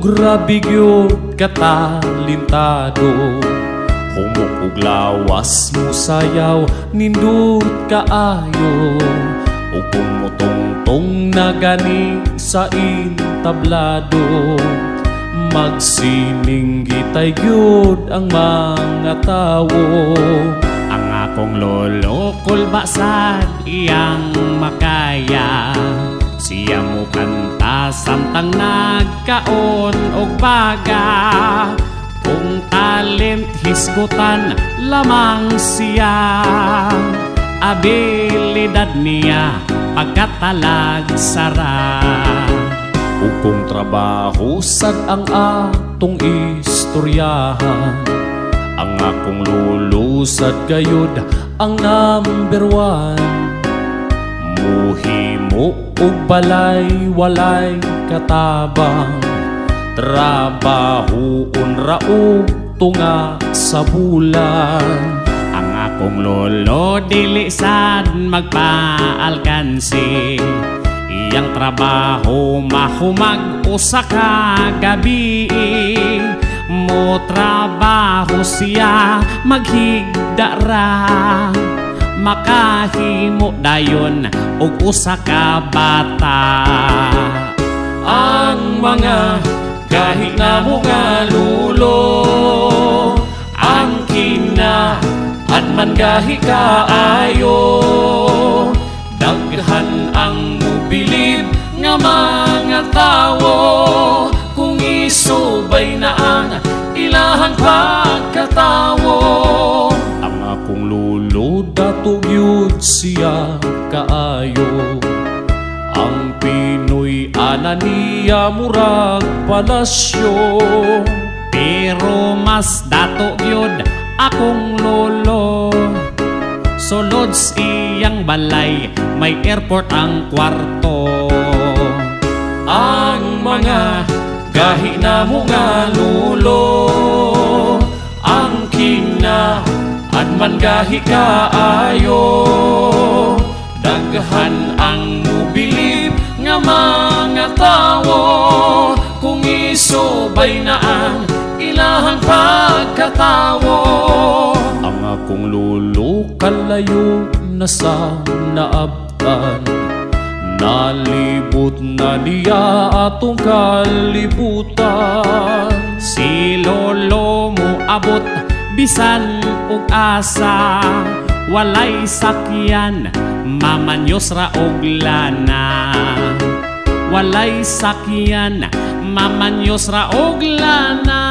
grabe gyud katalintado, humukog lawas mo sayaw, nindot kaayo. O kung motongtong na gani sa intablado, magsining gitay gyud ang mga tawo. Ang akong lolo kulbasad iyang makaya, siya mo kanta samtang nagkaon og baga. Kung talent hisgutan lamang siya, abilidad niya pagkatalag sara. O kung trabaho sad ang atong istoryahan, ang akong lulusad gayud ang number one. Muhimo og balay walay katabang, trabahoon raog tunga sa bulan. Ang akong lolo dili sad magpaalkansi, iyang trabaho mahumag usa ka gabi. Mo trabaho siya maghigda ra, makahimo dayon og usa ka bata. Ang mga gahi na mo nga lulo, ang kina at man gahi kaayo, daghan ang mubilib nga mga tawo. Kung isubay na ang ilahang pagkatawo, ang akong lulo datog yun siya kaayo. Ang Pinoy ana niya murag palasyo, pero mas dato gyud akong lolo. Sulod iyang balay may airport ang kwarto. Ang mga gahi na mo nga lulo, ang kina at man gahi kaayo, daghan ang mubilib nga mga tawo. Kung isubay na ang ilahang pagkatawo, ang akong lulo kalayo na sa naabtan, nalibot na niya atong kalibutan. Si lolo mo abot bisan og asa, walay sakyan mamanyos ra og lana. Walay sakyan mamanyos ra og lana.